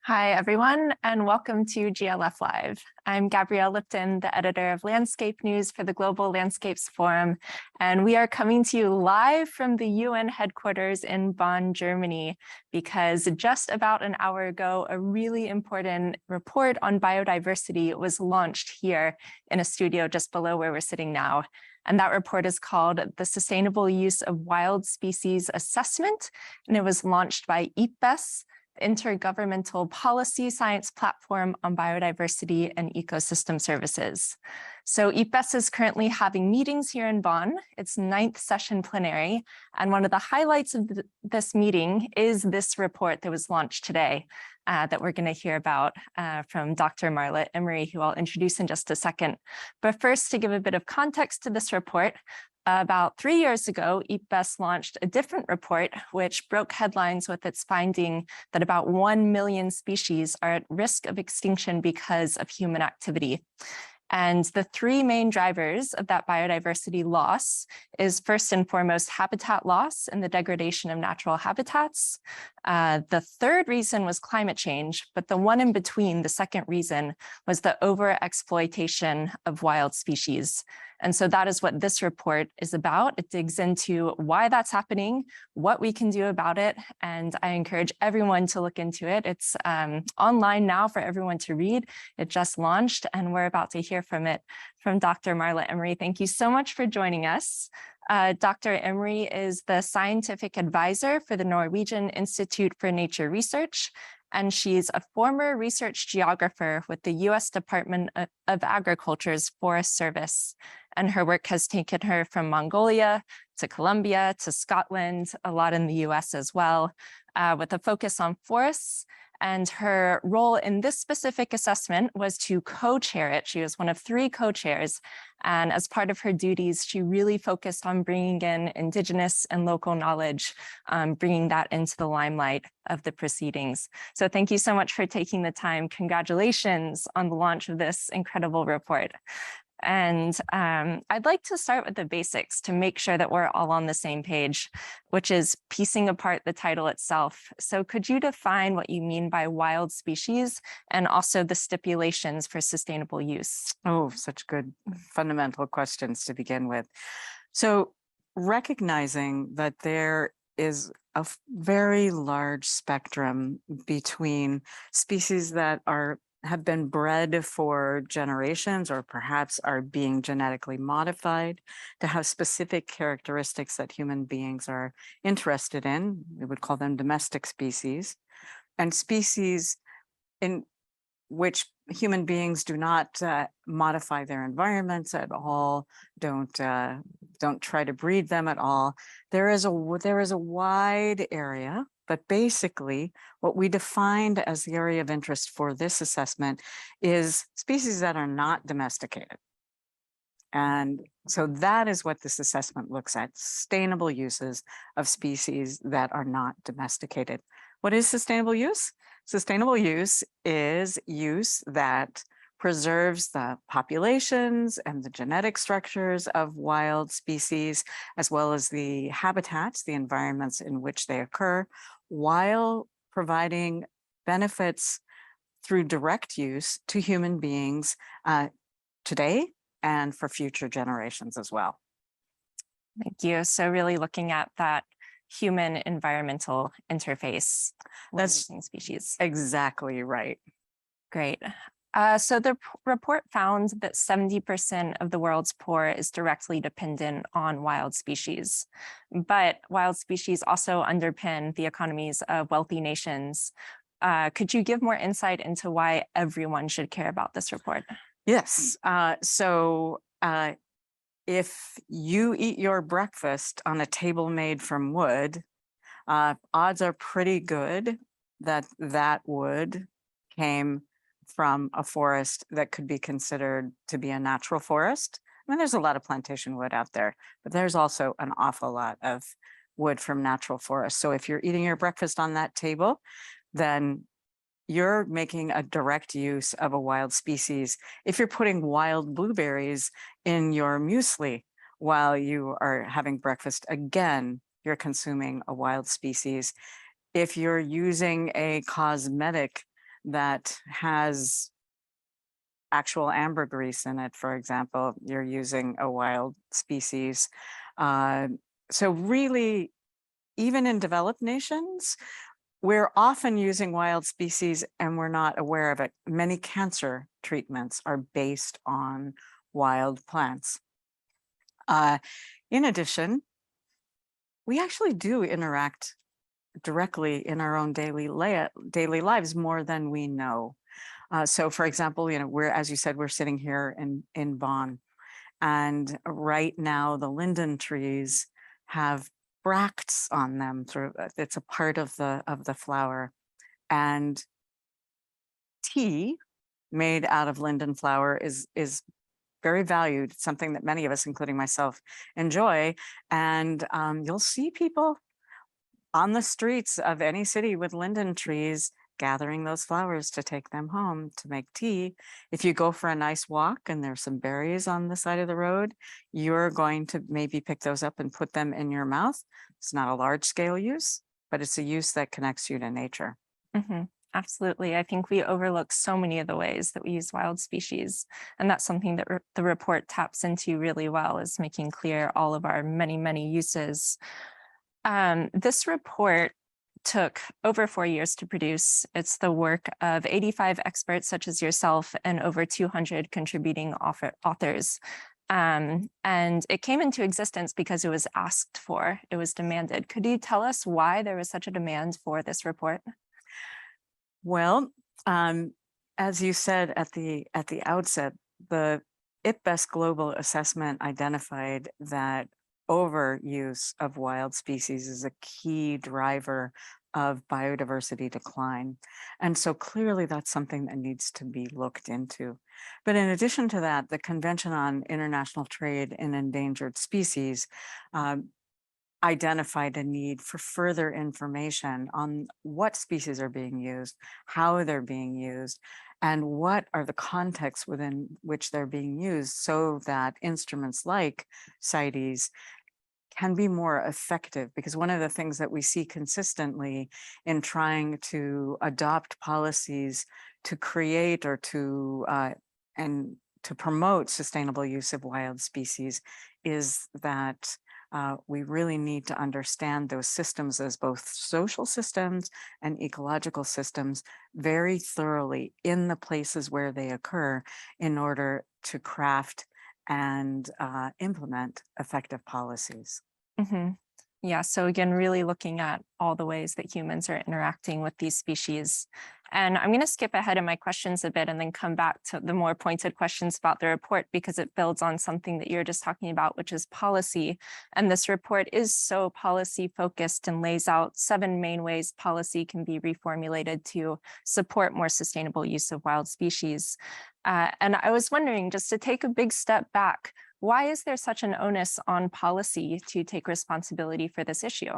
Hi, everyone, and welcome to GLF Live. I'm Gabrielle Lipton, the editor of Landscape News for the Global Landscapes Forum, and we are coming to you live from the UN headquarters in Bonn, Germany, because just about an hour ago, a really important report on biodiversity was launched here in a studio just below where we're sitting now. And that report is called The Sustainable Use of Wild Species Assessment, and it was launched by IPBES, Intergovernmental Policy Science Platform on Biodiversity and Ecosystem Services. So IPBES is currently having meetings here in Bonn, its 9th session plenary, and one of the highlights of this meeting is this report that was launched today that we're going to hear about from Dr. Marla Emery, who I'll introduce in just a second. But first, to give a bit of context to this report, about 3 years ago, IPBES launched a different report which broke headlines with its finding that about 1 million species are at risk of extinction because of human activity. And the three main drivers of that biodiversity loss is first and foremost habitat loss and the degradation of natural habitats. The third reason was climate change, but the one in between, the second reason, was the overexploitation of wild species. And so that is what this report is about. It digs into why that's happening, what we can do about it, and I encourage everyone to look into it. It's online now for everyone to read. It just launched, and we're about to hear from Dr. Marla Emery. Thank you so much for joining us. Dr. Emery is the scientific advisor for the Norwegian Institute for Nature Research, and she's a former research geographer with the US Department of Agriculture's Forest Service. And her work has taken her from Mongolia to Colombia to Scotland, a lot in the US as well, with a focus on forests. And her role in this specific assessment was to co-chair it. She was one of 3 co-chairs. And as part of her duties, she really focused on bringing in Indigenous and local knowledge, bringing that into the limelight of the proceedings. So thank you so much for taking the time. Congratulations on the launch of this incredible report. And I'd like to start with the basics to make sure that we're all on the same page, which is piecing apart the title itself. So could you define what you mean by wild species and also the stipulations for sustainable use? Oh, such good fundamental questions to begin with. So recognizing that there is a very large spectrum between species that have been bred for generations or perhaps are being genetically modified to have specific characteristics that human beings are interested in. We would call them domestic species, and species in which human beings do not modify their environments at all, don't try to breed them at all. There is a wide area, but basically what we defined as the area of interest for this assessment is species that are not domesticated. And so that is what this assessment looks at: sustainable uses of species that are not domesticated. What is sustainable use? Sustainable use is use that preserves the populations and the genetic structures of wild species, as well as the habitats, the environments in which they occur, while providing benefits through direct use to human beings today and for future generations as well. Thank you. So really looking at that human environmental interface. That's species. Exactly right. Great. So the report found that 70% of the world's poor is directly dependent on wild species, but wild species also underpin the economies of wealthy nations. Could you give more insight into why everyone should care about this report? Yes. If you eat your breakfast on a table made from wood, odds are pretty good that that wood came from a forest that could be considered to be a natural forest. I mean, there's a lot of plantation wood out there, but there's also an awful lot of wood from natural forests. So if you're eating your breakfast on that table, then you're making a direct use of a wild species. If you're putting wild blueberries in your muesli while you are having breakfast, again, you're consuming a wild species. If you're using a cosmetic that has actual ambergris in it, for example, you're using a wild species. So really, even in developed nations, we're often using wild species and we're not aware of it. Many cancer treatments are based on wild plants. In addition, we actually do interact directly in our own daily lives more than we know. So for example, as you said, we're sitting here in Bonn, and right now the linden trees have bracts on them. It's a part of the flower, and tea made out of linden flower is very valued. It's something that many of us, including myself, enjoy. And you'll see people on the streets of any city with linden trees gathering those flowers to take them home to make tea. If you go for a nice walk and there's some berries on the side of the road, you're going to maybe pick those up and put them in your mouth. It's not a large scale use, but it's a use that connects you to nature. Mm-hmm. Absolutely. I think we overlook so many of the ways that we use wild species. And that's something that the report taps into really well, is making clear all of our many, many uses. This report took over 4 years to produce. It's the work of 85 experts such as yourself and over 200 contributing authors. And it came into existence because it was asked for, it was demanded. Could you tell us why there was such a demand for this report? Well, as you said at the outset, the IPBES global assessment identified that overuse of wild species is a key driver of biodiversity decline. And so clearly that's something that needs to be looked into. But in addition to that, the Convention on International Trade in Endangered Species identified a need for further information on what species are being used, how they're being used, and what are the contexts within which they're being used, so that instruments like CITES can be more effective. Because one of the things that we see consistently in trying to adopt policies to create or to promote sustainable use of wild species is that we really need to understand those systems as both social systems and ecological systems very thoroughly in the places where they occur in order to craft and implement effective policies. Mm-hmm. Yeah, so again, really looking at all the ways that humans are interacting with these species. And I'm going to skip ahead in my questions a bit and then come back to the more pointed questions about the report, because it builds on something that you're just talking about, which is policy. And this report is so policy focused and lays out 7 main ways policy can be reformulated to support more sustainable use of wild species. And I was wondering, just to take a big step back, why is there such an onus on policy to take responsibility for this issue?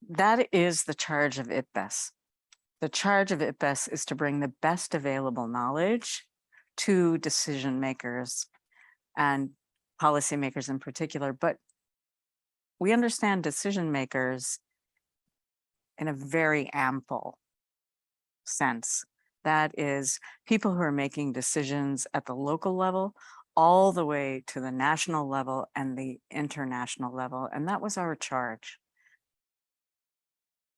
That is the charge of IPBES. The charge of IPBES is to bring the best available knowledge to decision makers and policymakers in particular. But we understand decision makers in a very ample sense. That is people who are making decisions at the local level, all the way to the national level and the international level. And that was our charge.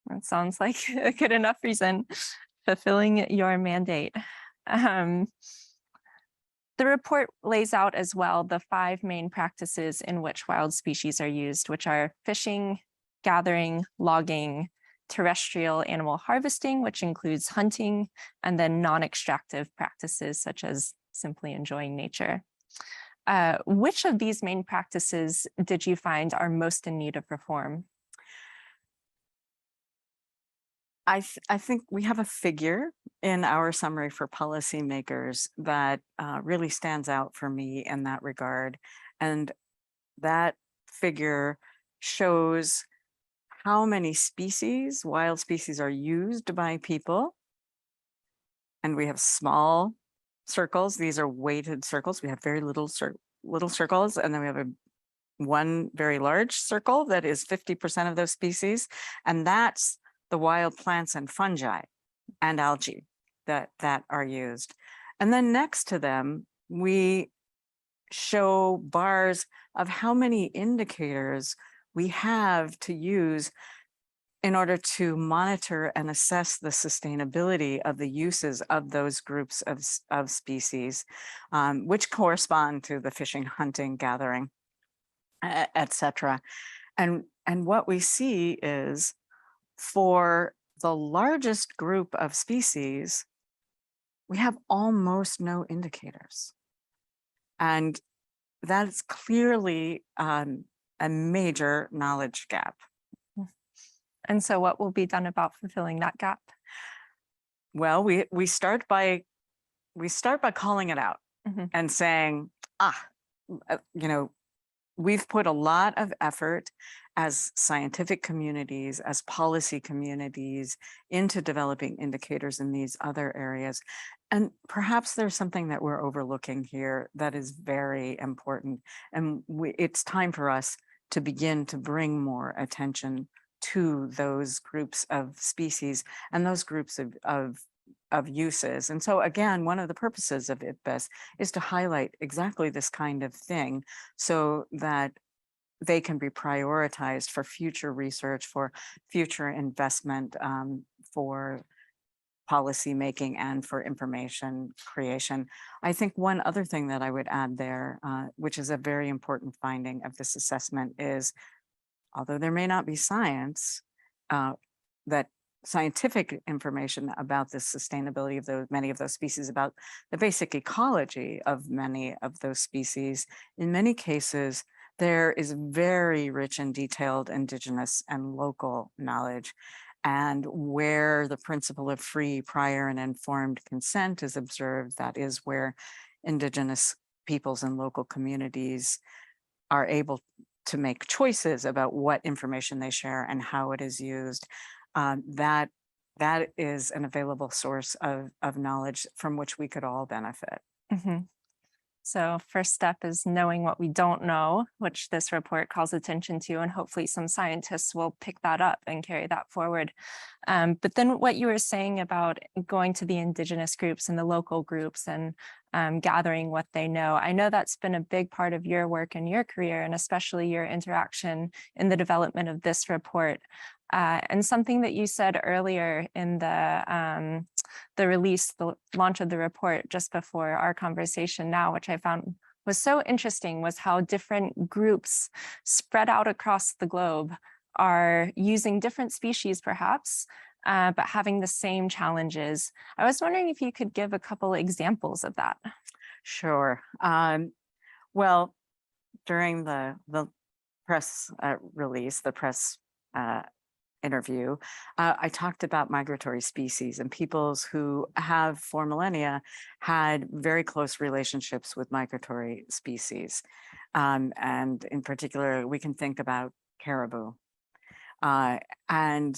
That sounds like a good enough reason, fulfilling your mandate. The report lays out as well the 5 main practices in which wild species are used, which are fishing, gathering, logging, terrestrial animal harvesting, which includes hunting, and then non-extractive practices such as simply enjoying nature. Which of these main practices did you find are most in need of reform? I think we have a figure in our summary for policymakers that really stands out for me in that regard. And that figure shows how many species, wild species, are used by people. And we have small circles. These are weighted circles. We have very little circles, and then we have one very large circle that is 50% of those species. And that's the wild plants and fungi and algae that are used. And then next to them, we show bars of how many indicators we have to use in order to monitor and assess the sustainability of the uses of those groups of species, which correspond to the fishing, hunting, gathering, etc. And what we see is, for the largest group of species, we have almost no indicators. And that's clearly a major knowledge gap. And so what will be done about fulfilling that gap? Well, we start by calling it out and saying, we've put a lot of effort as scientific communities, as policy communities, into developing indicators in these other areas. And perhaps there's something that we're overlooking here that is very important. And it's time for us to begin to bring more attention to those groups of species and those groups of uses. And so again, one of the purposes of IPBES is to highlight exactly this kind of thing so that they can be prioritized for future research, for future investment, for policy making, and for information creation. I think one other thing that I would add there, which is a very important finding of this assessment, is although there may not be science, that scientific information about the sustainability of many of those species, about the basic ecology of many of those species, in many cases, there is very rich and detailed indigenous and local knowledge. And where the principle of free, prior, and informed consent is observed, that is where indigenous peoples and local communities are able to make choices about what information they share and how it is used. That is an available source of knowledge from which we could all benefit. So first step is knowing what we don't know, which this report calls attention to, and hopefully some scientists will pick that up and carry that forward. But then what you were saying about going to the indigenous groups and the local groups and gathering what they know, I know that's been a big part of your work and your career, and especially your interaction in the development of this report. And something that you said earlier in the release, the launch of the report just before our conversation now, which I found was so interesting, was how different groups spread out across the globe are using different species perhaps, but having the same challenges. I was wondering if you could give a couple examples of that. Sure. Well, during the press release, the press interview, I talked about migratory species and peoples who have for millennia had very close relationships with migratory species. And in particular, we can think about caribou. And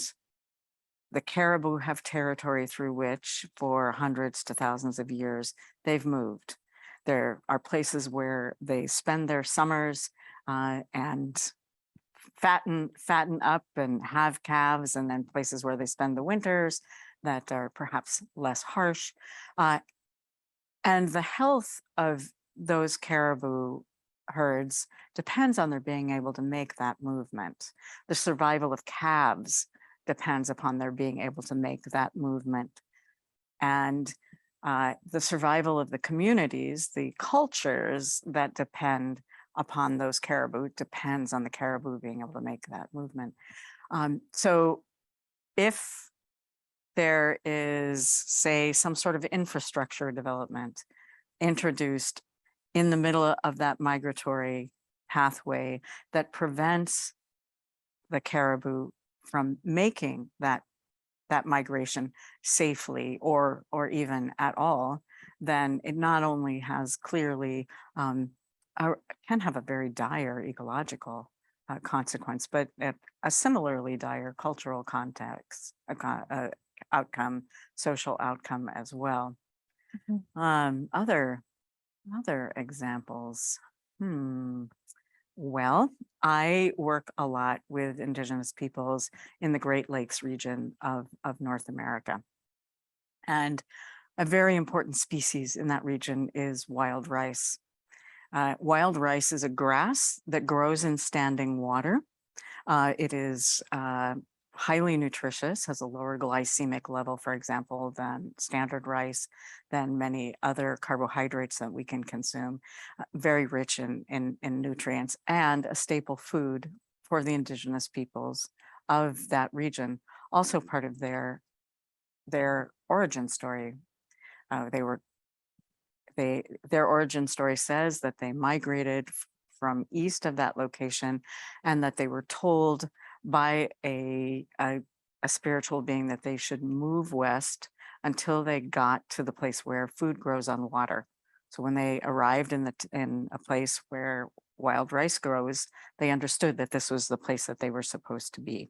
the caribou have territory through which for hundreds to thousands of years they've moved. There are places where they spend their summers and fatten up and have calves, and then places where they spend the winters that are perhaps less harsh. And the health of those caribou herds depends on their being able to make that movement. The survival of calves depends upon their being able to make that movement. And the survival of the communities, the cultures that depend upon those caribou depends on the caribou being able to make that movement. So if there is, say, some sort of infrastructure development introduced in the middle of that migratory pathway that prevents the caribou from making that migration safely or even at all, then it not only has clearly can have a very dire ecological consequence, but a similarly dire cultural context, outcome, social outcome as well. Other examples. Well, I work a lot with Indigenous peoples in the Great Lakes region of North America. And a very important species in that region is wild rice. Wild rice is a grass that grows in standing water. It is highly nutritious, has a lower glycemic level, for example, than standard rice, than many other carbohydrates that we can consume, very rich in nutrients, and a staple food for the Indigenous peoples of that region, also part of their origin story. Their origin story says that they migrated from east of that location, and that they were told by a spiritual being that they should move west until they got to the place where food grows on water. So when they arrived in a place where wild rice grows, they understood that this was the place that they were supposed to be.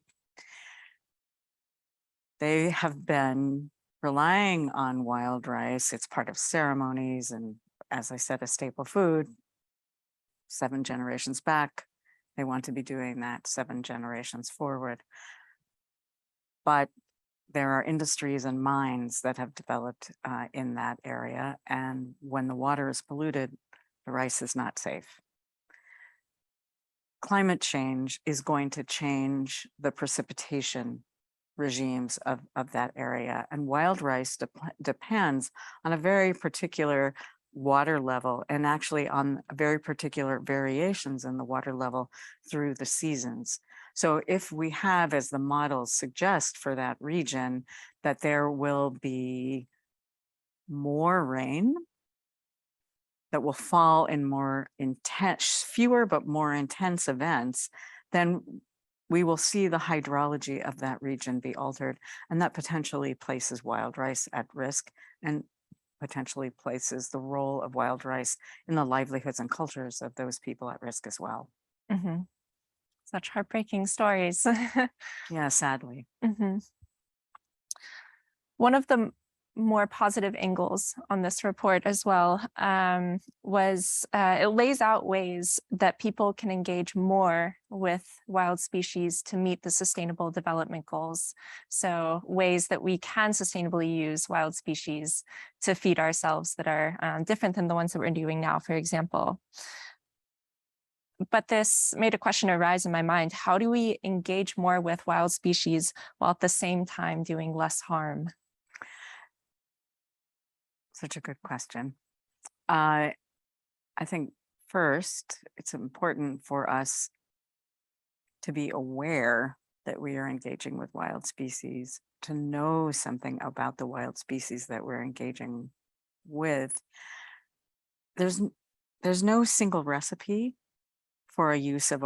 They have been relying on wild rice. It's part of ceremonies and, as I said, a staple food. 7 generations back, they want to be doing that 7 generations forward. But there are industries and mines that have developed in that area. And when the water is polluted, the rice is not safe. Climate change is going to change the precipitation regimes of that area. And wild rice depends on a very particular water level, and actually on very particular variations in the water level through the seasons. So if we have, as the models suggest for that region, that there will be more rain that will fall in more intense, fewer but more intense events, then we will see the hydrology of that region be altered, and that potentially places wild rice at risk, and potentially places the role of wild rice in the livelihoods and cultures of those people at risk as well. Mhm. Such heartbreaking stories. Yeah, sadly. Mhm. One of the more positive angles on this report as well was it lays out ways that people can engage more with wild species to meet the Sustainable Development Goals. So ways that we can sustainably use wild species to feed ourselves that are different than the ones that we're doing now, for example. But this made a question arise in my mind. How do we engage more with wild species while at the same time doing less harm? Such a good question. I think first, it's important for us to be aware that we are engaging with wild species, to know something about the wild species that we're engaging with. There's no single recipe for the use of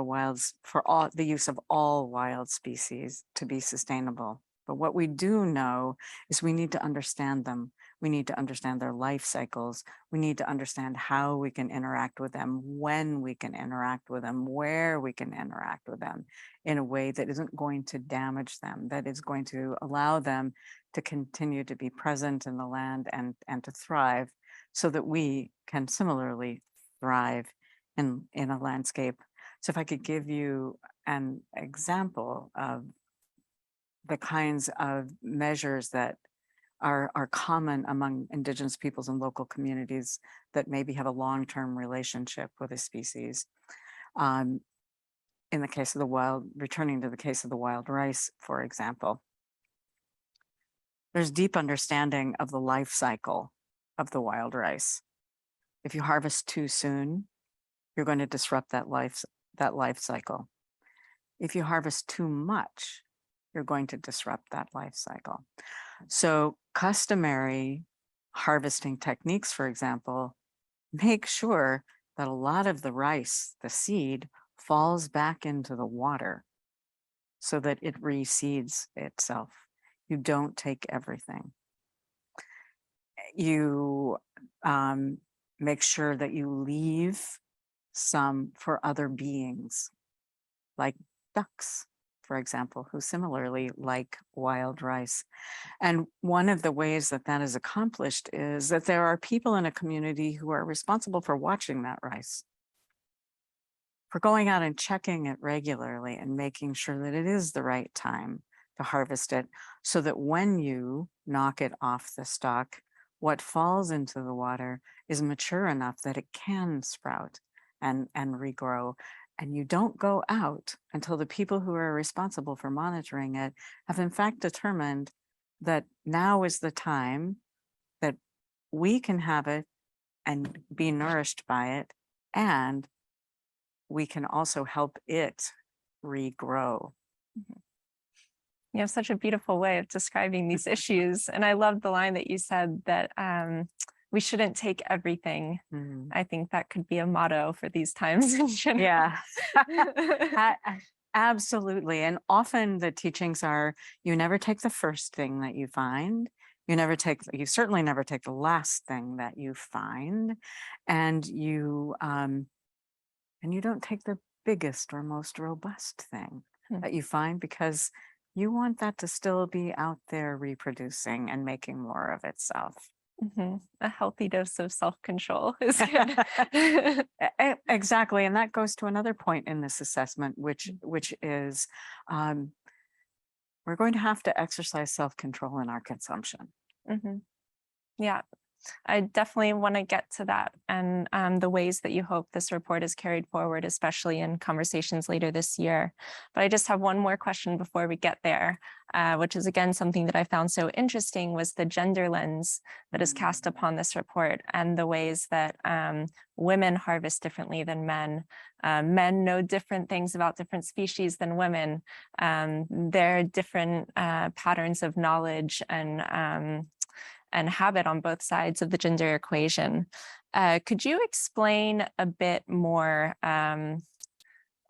all wild species to be sustainable. But what we do know is we need to understand them. We need to understand their life cycles. We need to understand how we can interact with them, when we can interact with them, where we can interact with them in a way that isn't going to damage them, that is going to allow them to continue to be present in the land and to thrive, so that we can similarly thrive in a landscape. So if I could give you an example of the kinds of measures that are common among Indigenous peoples and local communities that maybe have a long-term relationship with a species. In the case of the wild, returning to the case of the wild rice, for example, there's deep understanding of the life cycle of the wild rice. If you harvest too soon, you're going to disrupt that life cycle. If you harvest too much, you're going to disrupt that life cycle. So customary harvesting techniques, for example, make sure that a lot of the rice, the seed, falls back into the water so that it reseeds itself. You don't take everything. You make sure that you leave some for other beings, like ducks, for example, who similarly like wild rice. And one of the ways that that is accomplished is that there are people in a community who are responsible for watching that rice, for going out and checking it regularly and making sure that it is the right time to harvest it, so that when you knock it off the stalk, what falls into the water is mature enough that it can sprout and regrow. And you don't go out until the people who are responsible for monitoring it have in fact determined that now is the time that we can have it and be nourished by it, and we can also help it regrow. You have such a beautiful way of describing these issues. And I love the line that you said that we shouldn't take everything. I think that could be a motto for these times in general. Yeah, absolutely. And often the teachings are, you never take the first thing that you find. You certainly never take the last thing that you find. And you don't take the biggest or most robust thing that you find, because you want that to still be out there reproducing and making more of itself. A healthy dose of self-control is good. Exactly. And that goes to another point in this assessment, which is we're going to have to exercise self-control in our consumption. Yeah. I definitely want to get to that and the ways that you hope this report is carried forward, especially in conversations later this year. But I just have one more question before we get there, which is again something that I found so interesting, was the gender lens that is cast upon this report and the ways that women harvest differently than men. Men know different things about different species than women. There are different patterns of knowledge and habit on both sides of the gender equation. Could you explain a bit more,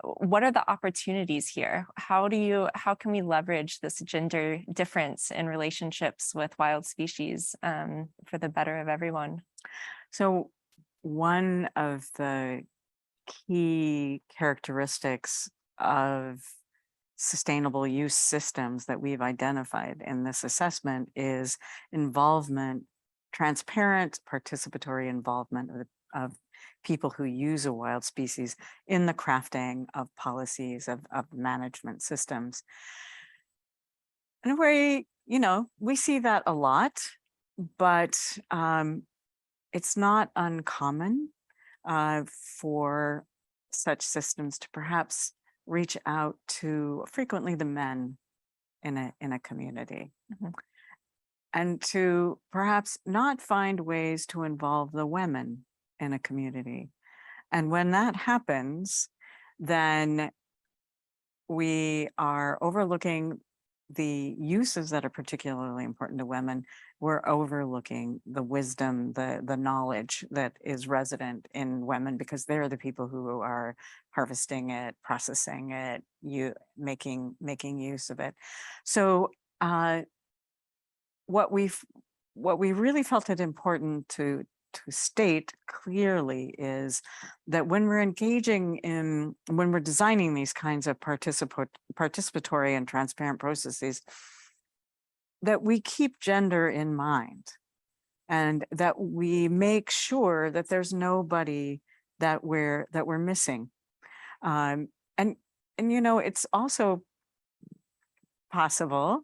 what are the opportunities here? How can we leverage this gender difference in relationships with wild species for the better of everyone? So one of the key characteristics of sustainable use systems that we've identified in this assessment is involvement, transparent, participatory involvement of people who use a wild species in the crafting of policies, of management systems. And we see that a lot, but it's not uncommon for such systems to perhaps reach out to frequently the men in a community, and to perhaps not find ways to involve the women in a community. And when that happens, then we are overlooking the uses that are particularly important to women. We're overlooking the wisdom, the knowledge that is resident in women, because they're the people who are harvesting it, processing it, making use of it. So what we really felt it important to state clearly is that when we're designing these kinds of participatory and transparent processes, that we keep gender in mind, and that we make sure that there's nobody that we're missing. And it's also possible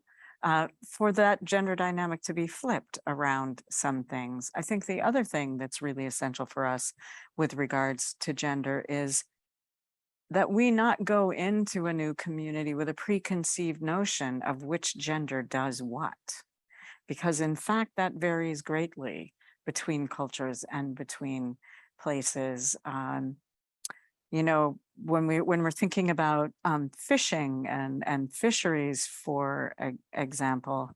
for that gender dynamic to be flipped around some things. I think the other thing that's really essential for us with regards to gender is that we not go into a new community with a preconceived notion of which gender does what, because in fact that varies greatly between cultures and between places. When we're thinking about fishing and fisheries, for example,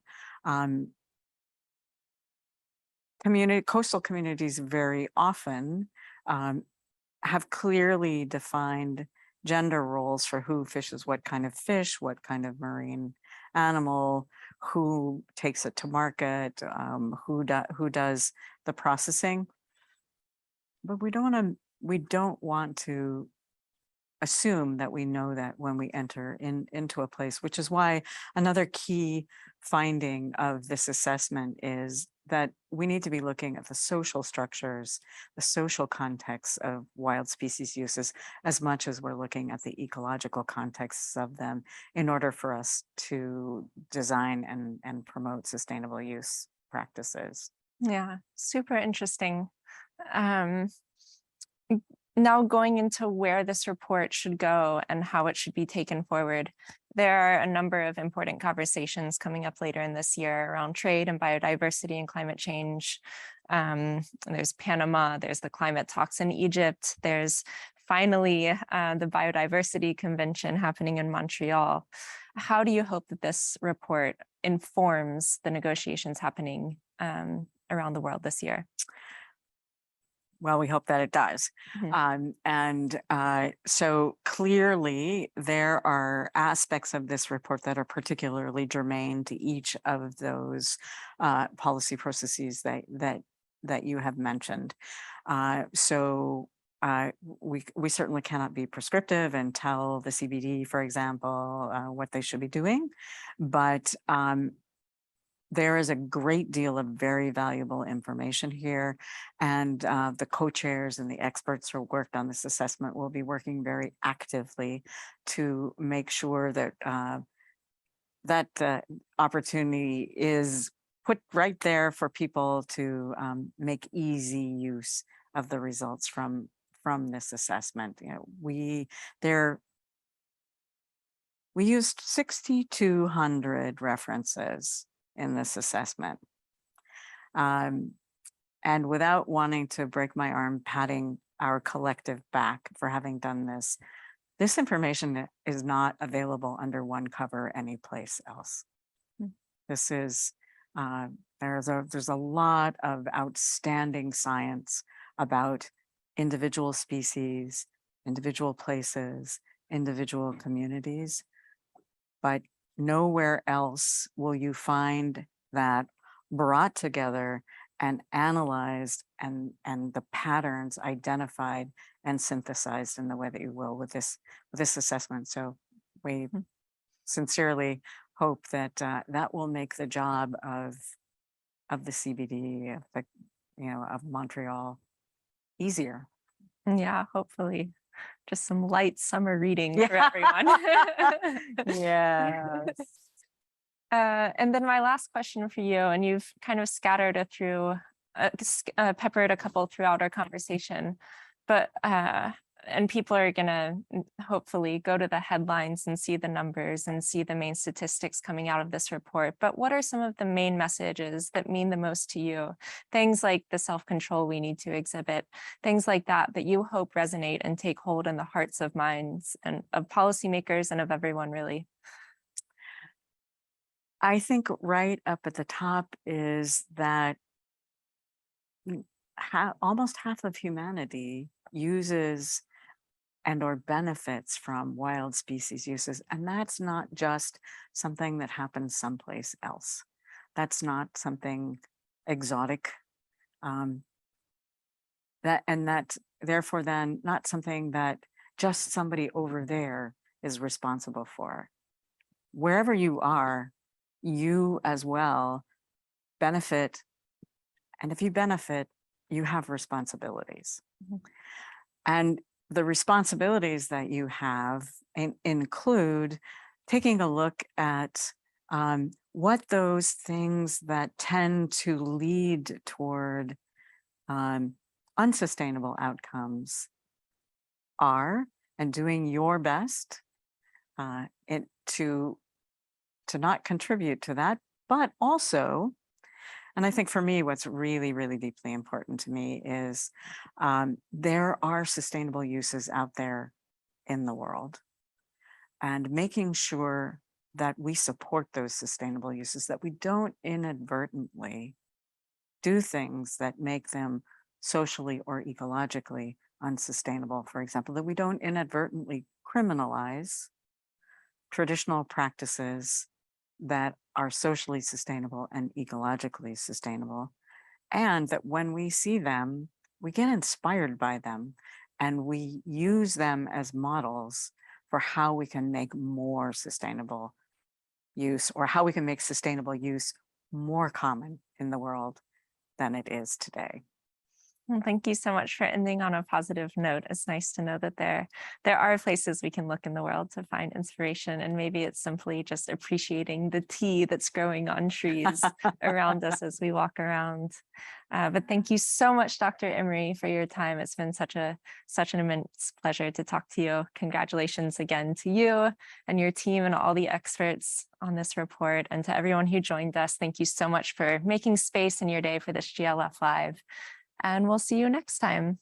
coastal communities very often have clearly defined gender roles for who fishes what kind of fish, what kind of marine animal, who takes it to market, who does the processing. But we don't want to assume that we know that when we enter into a place, which is why another key finding of this assessment is that we need to be looking at the social structures, the social context of wild species uses, as much as we're looking at the ecological contexts of them in order for us to design and promote sustainable use practices. Yeah, super interesting. Um, Now going into where this report should go and how it should be taken forward, there are a number of important conversations coming up later in this year around trade and biodiversity and climate change. There's Panama, there's the climate talks in Egypt, there's finally the Biodiversity Convention happening in Montreal. How do you hope that this report informs the negotiations happening around the world this year? Well, we hope that it does. So clearly there are aspects of this report that are particularly germane to each of those policy processes that you have mentioned. We certainly cannot be prescriptive and tell the CBD, for example, what they should be doing, but there is a great deal of very valuable information here, and the co-chairs and the experts who worked on this assessment will be working very actively to make sure that that opportunity is put right there for people to make easy use of the results from this assessment. You know, we used 6,200 references in this assessment. And without wanting to break my arm patting our collective back for having done this, this information is not available under one cover anyplace else. This is, there's a lot of outstanding science about individual species, individual places, individual communities, but nowhere else will you find that brought together and analyzed and the patterns identified and synthesized in the way that you will with this assessment. So we sincerely hope that that will make the job of the CBD, of Montreal, easier. Yeah, hopefully. Just some light summer reading for everyone. Yes. And then my last question for you, and you've kind of scattered it through, peppered a couple throughout our conversation, but and people are gonna hopefully go to the headlines and see the numbers and see the main statistics coming out of this report. But what are some of the main messages that mean the most to you? Things like the self-control we need to exhibit, things like that you hope resonate and take hold in the hearts of minds and of policymakers and of everyone, really. I think right up at the top is that almost half of humanity uses and or benefits from wild species uses. And that's not just something that happens someplace else. That's not something exotic. That's therefore then not something that just somebody over there is responsible for. Wherever you are, you as well benefit. And if you benefit, you have responsibilities. And the responsibilities that you have include taking a look at what those things that tend to lead toward unsustainable outcomes are, and doing your best to not contribute to that, but also, and I think for me, what's really, really deeply important to me is there are sustainable uses out there in the world, and making sure that we support those sustainable uses, that we don't inadvertently do things that make them socially or ecologically unsustainable. For example, that we don't inadvertently criminalize traditional practices that are socially sustainable and ecologically sustainable, and that when we see them, we get inspired by them and we use them as models for how we can make more sustainable use, or how we can make sustainable use more common in the world than it is today. Well, thank you so much for ending on a positive note. It's nice to know that there are places we can look in the world to find inspiration, and maybe it's simply just appreciating the tea that's growing on trees around us as we walk around. But thank you so much, Dr. Emery, for your time. It's been such an immense pleasure to talk to you. Congratulations again to you and your team and all the experts on this report, and to everyone who joined us. Thank you so much for making space in your day for this GLF Live. And we'll see you next time.